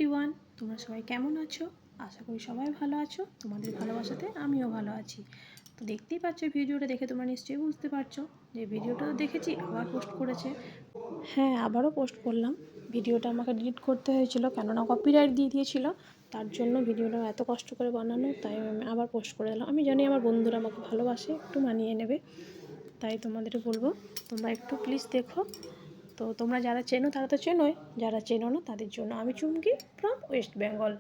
Everyone, তোমরা সবাই কেমন আছো? আশা করি সবাই ভালো আছো। তোমাদের ভালোবাসাতে আমিও ভালো আছি। তো দেখতেই পাচ্ছ, ভিডিওটা দেখে তোমরা নিশ্চয়ই বুঝতে পারছো যে ভিডিওটা তো দেখেছি, আবার পোস্ট করেছে। হ্যাঁ, আবারও পোস্ট করলাম। ভিডিওটা আমাকে ডিলিট করতে হয়েছিল, কেননা কপিরাইট দিয়ে দিয়েছিল। তার জন্য ভিডিওটা এত কষ্ট করে বানানো, তাই আমি আবার পোস্ট করে দিলাম। আমি জানি আমার বন্ধুরা আমাকে ভালোবাসে, একটু মানিয়ে নেবে, তাই তোমাদের বলবো তোমরা একটু প্লিজ দেখো। তো তোমরা যারা চেনো তারা তো চেনোই, যারা চেনো না তাদের জন্য আমি চুমকি ফ্রম ওয়েস্ট বেঙ্গল।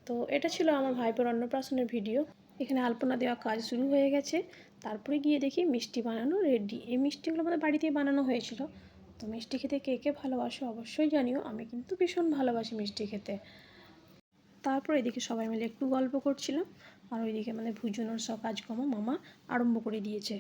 তো এটা ছিল আমার ভাইপোর অন্নপ্রাশনের ভিডিও। এখানে আলপনা দেওয়া কাজ শুরু হয়ে গেছে। তারপরে গিয়ে দেখি মিষ্টি বানানো রেডি। এই মিষ্টিগুলো আমাদের বাড়িতেই বানানো হয়েছিল। তো মিষ্টি খেতে কে কে ভালোবাসো অবশ্যই জানিও। আমি কিন্তু ভীষণ ভালোবাসি মিষ্টি খেতে। তারপর এদিকে সবাই মিলে একটু গল্প করছিলাম, আর ওইদিকে আমাদের ভুজনের সব কাজকর্ম মামা আরম্ভ করে দিয়েছে।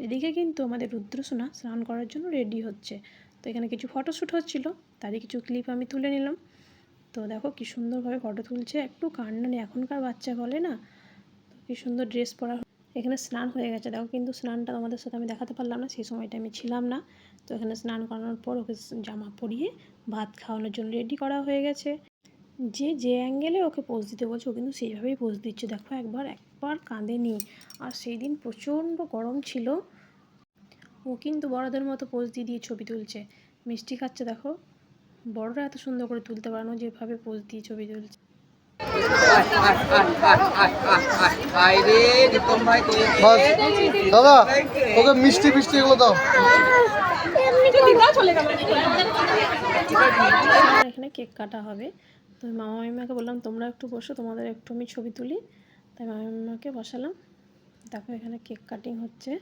এদিকে কিন্তু আমাদের রুদ্রসোনা স্নান করার জন্য রেডি হচ্ছে। তো এখানে কিছু ফটোশ্যুট হচ্ছিল, তারই কিছু ক্লিপ আমি তুলে নিলাম। তো দেখো কি সুন্দরভাবে ফটো তুলছে, একটু কান্না নেই, এখনকার বাচ্চা বলে না। তো কি সুন্দর ড্রেস পরা। এখানে স্নান হয়ে গেছে দেখো, কিন্তু স্নানটা তোমাদের সাথে আমি দেখাতে পারলাম না, সেই সময়টা আমি ছিলাম না। তো এখানে স্নান করানোর পর ওকে জামা পরিয়ে ভাত খাওয়ানোর জন্য রেডি করা হয়ে গেছে। যে অ্যাঙ্গেলে ওকে পোজ দিতে বলছে ও কিন্তু সেইভাবেই পোজ দিচ্ছে। দেখো একবার কাঁদেনি। আর সেই দিন প্রচণ্ড গরম ছিল, ও কিন্তু বড়দের মতো পোজ দিয়ে ছবি তুলছে। মিষ্টি খাচ্ছে দেখো, বড়রা এত সুন্দর করে তুলতে পারে না, যেভাবে পোজ দিয়ে ছবি তুলছে। দাদা ওকে মিষ্টি মিষ্টি এগুলো দাও। এখানে কেক কাটা হবে। তো মামা মামিমাকে বললাম তোমরা একটু বসো, তোমাদের একটু আমি ছবি তুলি। তাই মামা মামিমাকে বসালাম। দেখো এখানে কেক কাটিং হচ্ছে।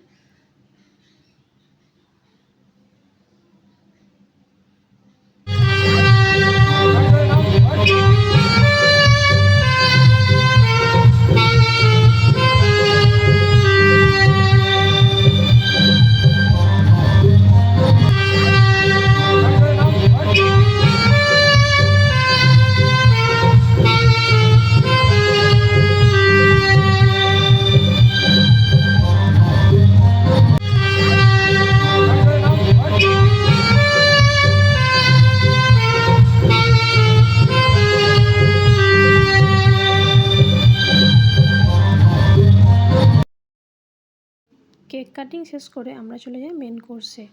কেক কাটিং শেষ করে আমরা চলে যাই মেন কোর্সে।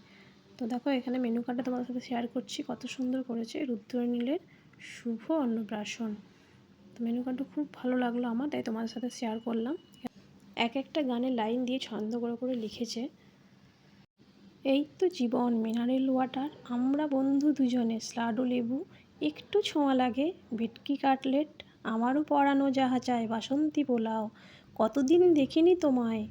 তো দেখো এখানে মেনু কার্ডটা তোমাদের সাথে শেয়ার করছি, কত সুন্দর করেছে রুদ্রনীলের শুভ অন্নপ্রাশন। তো মেনু কার্ডটা খুব ভালো লাগলো আমার, তাই তোমাদের সাথে শেয়ার করলাম। একটা গানের লাইন দিয়ে ছন্দ করে লিখেছে, এই তো জীবন মিনারেল ওয়াটার, আমরা বন্ধু দুজনে স্লাডো লেবু, একটু ছোঁয়া লাগে ভেটকি কাটলেট, আমারও পরানো যাহা চায় বাসন্তী পোলাও, কতদিন দেখিনি তোমায়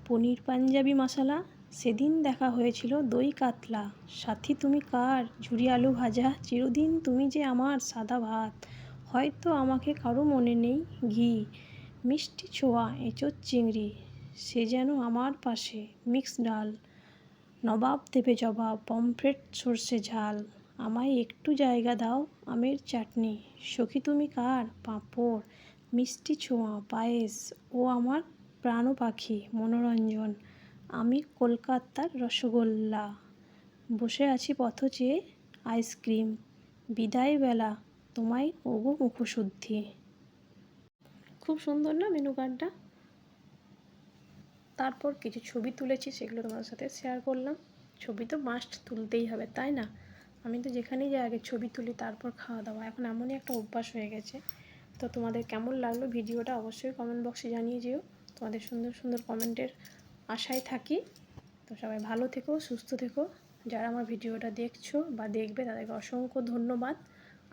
পনির পাঞ্জাবি মশলা, সেদিন দেখা হয়েছিল দই কাতলা, সাথী তুমি কার ঝুরি আলু ভাজা, চিরদিন তুমি যে আমার সাদা ভাত, হয়তো আমাকে কারো মনে নেই ঘি, মিষ্টি ছোঁয়া এঁচোড় চিংড়ি, সে যেন আমার পাশে মিক্স ডাল, নবাব দেবে জবাব পমফ্রেট সর্ষে ঝাল, আমায় একটু জায়গা দাও আমের চাটনি, সখী তুমি কার পাঁপড়, মিষ্টি ছোঁয়া পায়েস, ও আমার প্রাণ পাখি মনোরঞ্জন, আমি কলকাতার রসগোল্লা, বসে আছি পথ চেয়ে আইসক্রিম, বিদায় বেলা তোমায় ওগো মুখশুদ্ধি। খুব সুন্দর না মেনু কার্ডটা? তারপর কিছু ছবি তুলেছি, সেগুলো তোমাদের সাথে শেয়ার করলাম। ছবি তো মাস্ট তুলতেই হবে, তাই না? আমি তো যেখানেই যাই আগে ছবি তুলি, তারপর খাওয়া দাওয়া, এখন এমনই একটা অভ্যাস হয়ে গেছে। তো তোমাদের কেমন লাগলো ভিডিওটা অবশ্যই কমেন্ট বক্সে জানিয়ে যেও। তোমাদের সুন্দর সুন্দর কমেন্টের আশায় থাকি। তো সবাই ভালো থেকো, সুস্থ থেকো। যারা আমার ভিডিওটা দেখছো বা দেখবে তাদেরকে অসংখ্য ধন্যবাদ।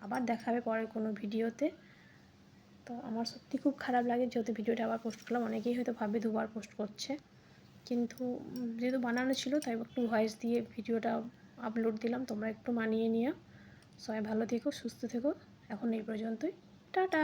আবার দেখা হবে পরের কোনো ভিডিওতে। তো আমার সত্যি খুব খারাপ লাগে, যেহেতু ভিডিওটা আবার পোস্ট করলাম। অনেকেই হয়তো ভাবে দুবার পোস্ট করছে, কিন্তু যেহেতু বানানো ছিল তাই একটু ভয়েস দিয়ে ভিডিওটা আপলোড দিলাম। তোমরা একটু মানিয়ে নিও। সবাই ভালো থেকো, সুস্থ থেকো। এখন এই পর্যন্তই। টাটা।